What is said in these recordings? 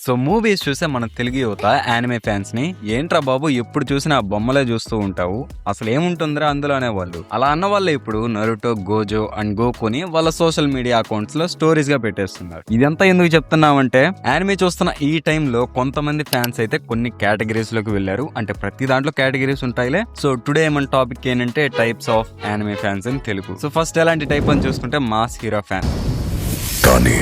So movies చూసే మన తెలుగు యువత యానిమే ఫ్యాన్స్ ని ఏంట్రా బాబు ఎప్పుడు చూసినా బొమ్మలే చూస్తూ ఉంటావు, అసలు ఏముంటుందిరా అందులో అనేవాళ్ళు. అలా అన్న వాళ్ళు ఇప్పుడు నరుటో, గోజో అండ్ గోకుని వాళ్ళ సోషల్ మీడియా అకౌంట్స్ లో స్టోరీస్ గా పెట్టేస్తున్నారు. ఇదంతా ఎందుకు చెప్తున్నామంటే యానిమే చూస్తున్న ఈ టైంలో కొంతమంది ఫ్యాన్స్ అయితే కొన్ని కేటగిరీస్ లోకి వెళ్ళారు. అంటే ప్రతి దాంట్లో కేటగిరీస్ ఉంటాయిలే. సో టుడే మన టాపిక్ ఏంటంటే టైప్స్ ఆఫ్ యానిమే ఫ్యాన్స్ అని తెలుగు. సో ఫస్ట్ ఎలాంటి టైప్ అని చూసుకుంటే మాస్ హీరో ఫ్యాన్. కానీ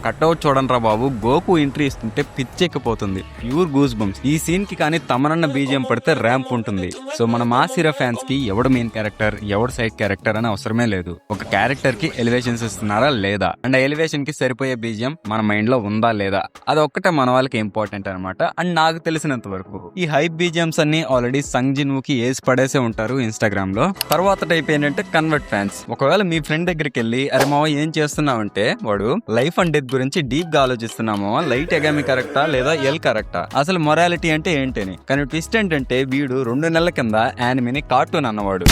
కట్అవుట్ చూడండి రా బాబు, గోకు ఎంట్రీ ఇస్తుంటే పిచ్చెక్కిపోతుంది. Pure goose bumps. ఈ సీన్ కి కానీ తమనన్న బీజియం పడితే ర్యాంప్ ఉంటుంది. సో మన మాస్ హీరో ఫ్యాన్స్ కి ఎవడు మెయిన్ క్యారెక్టర్, ఎవడు సైడ్ క్యారెక్టర్ అని అవసరమే లేదు. ఒక క్యారెక్టర్ కి ఎలివేషన్స్ ఇస్తున్నారా లేదా, అండ్ ఎలివేషన్ కి సరిపోయే బీజియం మన మైండ్ లో ఉందా లేదా, అది ఒక్కటే మన వాళ్ళకి ఇంపార్టెంట్ అనమాట. అండ్ నాకు తెలిసినంత వరకు ఈ హైప్ బీజియంస్ అన్ని ఆల్రెడీ సంగ్ జిన్వూ కి ఏసి పడేసే ఉంటారు ఇన్స్టాగ్రామ్ లో. తర్వాత టైప్ ఏంటంటే కన్వర్ట్ ఫ్యాన్స్. ఒకవేళ మీ ఫ్రెండ్ దగ్గరికి వెళ్ళి అరే మావ ఏం చేస్తున్నావంటే వాడు లైఫ్ అండ్ డెత్ గురించి డీప్ గా ఆలోచిస్తున్నామో లైట్ ఎగామి కరెక్టా లేదా ఎల్ కరెక్టా, అసలు మొరాలిటీ అంటే ఏంటని. కానీ ట్విస్ట్ ఏంటంటే వీడు 2 నెలల కింద యానిమేని కార్టూన్ అన్నవాడు.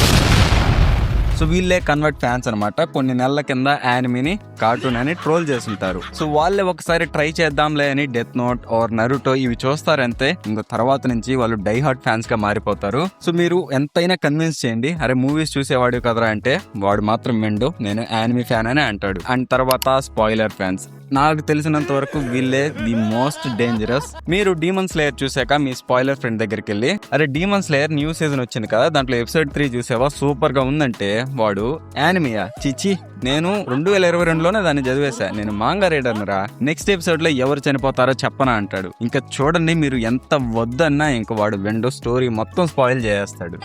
సో వీళ్ళే కన్వర్ట్ ఫ్యాన్స్ అనమాట. కొన్ని నెలల కింద యానిమేని కార్టూన్ అని ట్రోల్ చేస్తుంటారు. సో వాళ్ళే ఒకసారి ట్రై చేద్దాంలే అని డెత్ నోట్ ఆర్ నరుటో ఇవి చూస్తారంతే, ఇంకో తర్వాత నుంచి వాళ్ళు డై హార్ట్ ఫ్యాన్స్ గా మారిపోతారు. సో మీరు ఎంతైనా కన్విన్స్ చేయండి, అరే మూవీస్ చూసేవాడు కదరా అంటే వాడు మాత్రం విండు నేను యానిమే ఫ్యాన్ అని అంటాడు. అండ్ తర్వాత స్పాయిలర్ ఫ్యాన్స్. నాకు తెలిసినంత వరకు వీళ్ళే ది మోస్ట్ డేంజరస్. మీరు డీమన్ స్లేయర్ చూసాక మీ స్పాయిలర్ ఫ్రెండ్ దగ్గరికి వెళ్ళి అరే డీమన్ స్లేయర్ న్యూ సీజన్ వచ్చింది కదా, దాంట్లో ఎపిసోడ్ 3 చూసావా సూపర్ గా ఉందంటే వాడు యానిమియా చిచి నేను 2022లోనే దాన్ని చదివేశా, నేను మాంగా రీడర్ రా, నెక్స్ట్ ఎపిసోడ్ లో ఎవరు చనిపోతారో చెప్పనా అంటాడు. ఇంకా చూడండి మీరు ఎంత వద్దన్నా ఇంకా వాడు వెండో స్టోరీ మొత్తం స్పాయిల్ చేసేస్తాడు.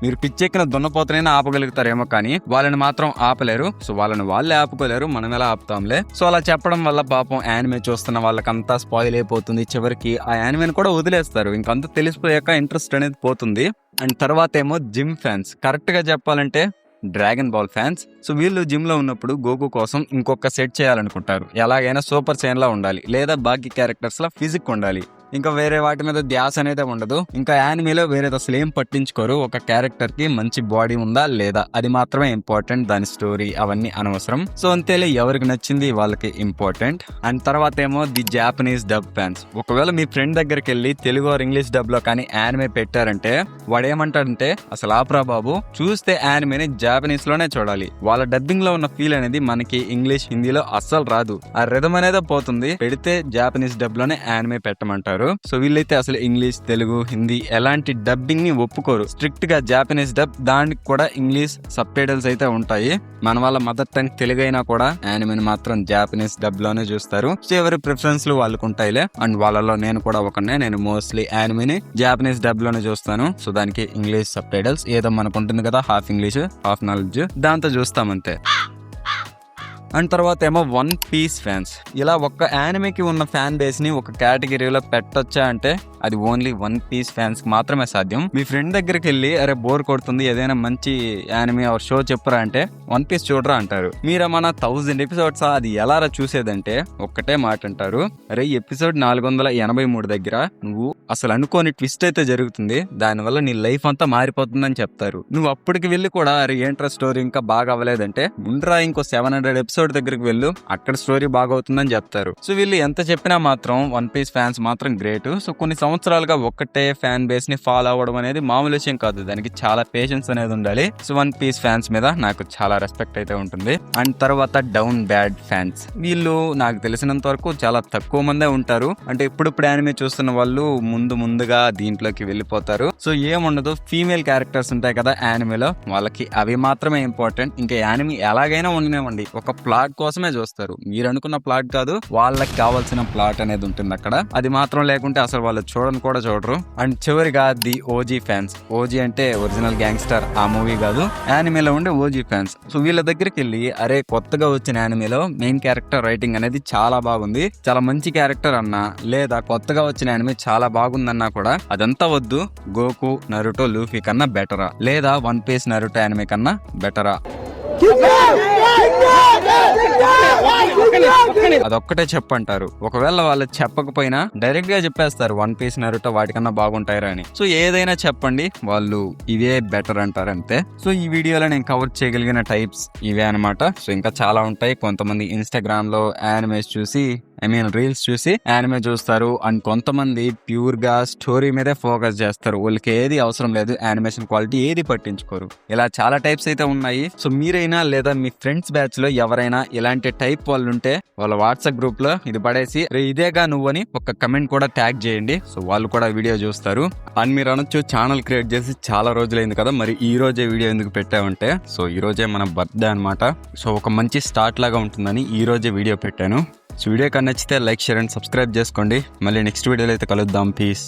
మీరు పిచ్చెక్కిన దున్నపోతనైనా ఆపగలుగుతారేమో కానీ వాళ్ళని మాత్రం ఆపలేరు. సో వాళ్ళని వాళ్ళే ఆపుకోలేరు, మనం ఎలా ఆపుతాంలే. సో అలా చెప్పడం వల్ల పాపం యానిమే చూస్తున్న వాళ్ళకంతా స్పాయిల్ అయిపోతుంది. చివరికి ఆ యానిమేని కూడా వదిలేస్తారు, ఇంకంతా తెలిసిపోయాక ఇంట్రెస్ట్ అనేది పోతుంది. అండ్ తర్వాత ఏమో జిమ్ ఫ్యాన్స్. కరెక్ట్ గా చెప్పాలంటే డ్రాగన్ బాల్ ఫ్యాన్స్. సో వీళ్ళు జిమ్ లో ఉన్నప్పుడు గోకు కోసం ఇంకొక సెట్ చేయాలనుకుంటారు. ఎలాగైనా సూపర్ సైన్ లా ఉండాలి లేదా బాకీ క్యారెక్టర్స్ లా ఫిజిక్ ఉండాలి, ఇంకా వేరే వాటి మీద ధ్యాస అనేది ఉండదు. ఇంకా యానిమేలో వేరేది అసలు ఏం పట్టించుకోరు. ఒక క్యారెక్టర్ కి మంచి బాడీ ఉందా లేదా అది మాత్రమే ఇంపార్టెంట్, దాని స్టోరీ అవన్నీ అనవసరం. సో అంతేలే, ఎవరికి నచ్చింది వాళ్ళకి ఇంపార్టెంట్. అండ్ తర్వాత ఏమో ది జాపనీస్ డబ్ ఫ్యాన్స్. ఒకవేళ మీ ఫ్రెండ్ దగ్గరికి వెళ్ళి తెలుగు ఆర్ ఇంగ్లీష్ డబ్ లో కానీ యానిమే పెట్టారంటే వాడు ఏమంటాడంటే అసలు ఆప్రా బాబు, చూస్తే యానిమేని జాపనీస్ లోనే చూడాలి, వాళ్ళ డబ్బింగ్ లో ఉన్న ఫీల్ అనేది మనకి ఇంగ్లీష్ హిందీలో అస్సలు రాదు, ఆ రిథమ్ అనేది పోతుంది, పెడితే జాపనీస్ డబ్ లోనే యానిమే పెట్టమంటారు. సో వీళ్ళైతే అసలు ఇంగ్లీష్, తెలుగు, హిందీ ఎలాంటి డబ్బింగ్ ని ఒప్పుకోరు. స్ట్రిక్ట్ గా జాపనీస్ డబ్, దానికి కూడా ఇంగ్లీష్ సబ్ టైటిల్స్ అయితే ఉంటాయి. మన వాళ్ళ మదర్ టంగ్ తెలుగు అయినా కూడా యానిమేని మాత్రం జాపనీస్ డబ్ లోనే చూస్తారు. సో ఎవరి ప్రిఫరెన్స్ లు వాళ్ళకు ఉంటాయిలే. అండ్ వాళ్ళలో నేను కూడా ఒకనే, నేను మోస్ట్లీ యానిమేని జాపనీస్ డబ్ లోనే చూస్తాను. సో దానికి ఇంగ్లీష్ సబ్ టైటిల్స్ ఏదో మనకు ఉంటుంది కదా, హాఫ్ ఇంగ్లీష్ హాఫ్ నాలెడ్జ్, దాంతో చూస్తామంతే. అండ్ తర్వాత ఏమో వన్ పీస్ ఫ్యాన్స్. ఇలా ఒక్క యానిమేకి ఉన్న ఫ్యాన్ బేస్ ని ఒక కేటగిరీలో పెట్టొచ్చా అంటే అది ఓన్లీ వన్ పీస్ ఫ్యాన్స్ కి మాత్రమే సాధ్యం. మీ ఫ్రెండ్ దగ్గరికి వెళ్ళి అరే బోర్ కొడుతుంది ఏదైనా మంచి యానిమే ఆర్ షో చెప్పురా అంటే వన్ పీస్ చూడరా అంటారు. మీరు మన 1000 ఎపిసోడ్స్ అది ఎలారా చూసేదంటే ఒక్కటే మాట అంటారు, అరే ఎపిసోడ్ 483 దగ్గర నువ్వు అసలు అనుకోని ట్విస్ట్ అయితే జరుగుతుంది, దానివల్ల నీ లైఫ్ అంతా మారిపోతుందని చెప్తారు. నువ్వు అప్పటికి వెళ్ళి కూడా అరే ఏంట్రా స్టోరీ ఇంకా బాగా అవ్వలేదంటే ముండ్రా ఇంకో 700 ఎపిసోడ్ దగ్గరికి వెళ్ళు, అక్కడ స్టోరీ బాగవుతుందని చెప్తారు. సో వీళ్ళు ఎంత చెప్పినా మాత్రం వన్ పీస్ ఫ్యాన్స్ మాత్రం గ్రేట్. సో కొన్ని సంవత్సరాలుగా ఒక్కటే ఫ్యాన్ బేస్ ని ఫాలో అవ్వడం అనేది మామూలు విషయం కాదు, దానికి చాలా పేషెన్స్ అనేది ఉండాలి. సో వన్ పీస్ ఫ్యాన్స్ మీద నాకు చాలా రెస్పెక్ట్ అయితే ఉంటుంది. అండ్ తర్వాత డౌన్ బ్యాడ్ ఫ్యాన్స్. వీళ్ళు నాకు తెలిసినంత వరకు చాలా తక్కువ మందే ఉంటారు. అంటే ఇప్పుడు యానిమే చూస్తున్న వాళ్ళు ముందుగా దీంట్లోకి వెళ్ళిపోతారు. సో ఏముండదు, ఫీమేల్ క్యారెక్టర్స్ ఉంటాయి కదా యానిమేలో, వాళ్ళకి అవి మాత్రమే ఇంపార్టెంట్. ఇంకా యానిమే ఎలాగైనా ఉండనివ్వండి, ఒక ప్లాట్ కోసమే చూస్తారు. మీరు అనుకున్న ప్లాట్ కాదు, వాళ్ళకి కావాల్సిన ప్లాట్ అనేది ఉంటుంది అక్కడ. అది మాత్రం లేకుంటే అసలు వాళ్ళు చూడని కూడా చూడరు. అండ్ చివరిగా ది ఓజీ ఫ్యాన్స్. ఓజీ అంటే ఒరిజినల్ గ్యాంగ్స్టర్, ఆ మూవీ కాదు, యానిమేలో ఉండే ఓజీ ఫ్యాన్స్. సో వీళ్ళ దగ్గరికి వెళ్ళి అరే కొత్తగా వచ్చిన యానిమేలో మెయిన్ క్యారెక్టర్ రైటింగ్ అనేది చాలా బాగుంది, చాలా మంచి క్యారెక్టర్ అన్నా, లేదా కొత్తగా వచ్చిన యానిమే చాలా బాగుందన్నా కూడా అదంతా వద్దు, గోకు, నరుటో, లూఫీ కన్నా బెటరా, లేదా వన్ పీస్ నరుటో యానిమే కన్నా బెటరా. అదొక్కటే చెప్పంటారు. ఒకవేళ వాళ్ళు చెప్పకపోయినా డైరెక్ట్ గా చెప్పేస్తారు వన్ పీస్ నరుటో వాటికన్నా బాగుంటాయిరా అని. సో ఏదైనా చెప్పండి, వాళ్ళు ఇవే బెటర్ అంటారు అంతే. సో ఈ వీడియోలో నేను కవర్ చేయగలిగిన టైప్స్ ఇవే అనమాట. సో ఇంకా చాలా ఉంటాయి. కొంతమంది ఇన్స్టాగ్రామ్ లో యానిమేస్ చూసి రీల్స్ చూసి యానిమే చూస్తారు, అండ్ కొంతమంది ప్యూర్ గా స్టోరీ మీదే ఫోకస్ చేస్తారు. వాళ్ళకి ఏది అవసరం లేదు, యానిమేషన్ క్వాలిటీ ఏది పట్టించుకోరు. ఇలా చాలా టైప్స్ అయితే ఉన్నాయి. సో మీరైనా లేదా మీ ఫ్రెండ్స్ బ్యాచ్ లో ఎవరైనా ఇలాంటి టైప్ వాళ్ళు ఉంటే వాళ్ళ వాట్సాప్ గ్రూప్ లో ఇది పడేసి ఇదేగా నువ్వని ఒక కమెంట్ కూడా ట్యాగ్ చేయండి. సో వాళ్ళు కూడా వీడియో చూస్తారు. అండ్ మీరు అనొచ్చు, ఛానల్ క్రియేట్ చేసి చాలా రోజులైంది కదా, మరి ఈ రోజే వీడియో ఎందుకు పెట్టామంటే, సో ఈ రోజే మన బర్త్డే అనమాట. సో ఒక మంచి స్టార్ట్ లాగా ఉంటుందని ఈ రోజే వీడియో పెట్టాను. సో వీడియో కన్నా నచ్చితే లైక్, షేర్ అండ్ సబ్స్క్రైబ్ చేసుకోండి. మళ్ళీ నెక్స్ట్ వీడియోలో అయితే కలుద్దాం. పీస్.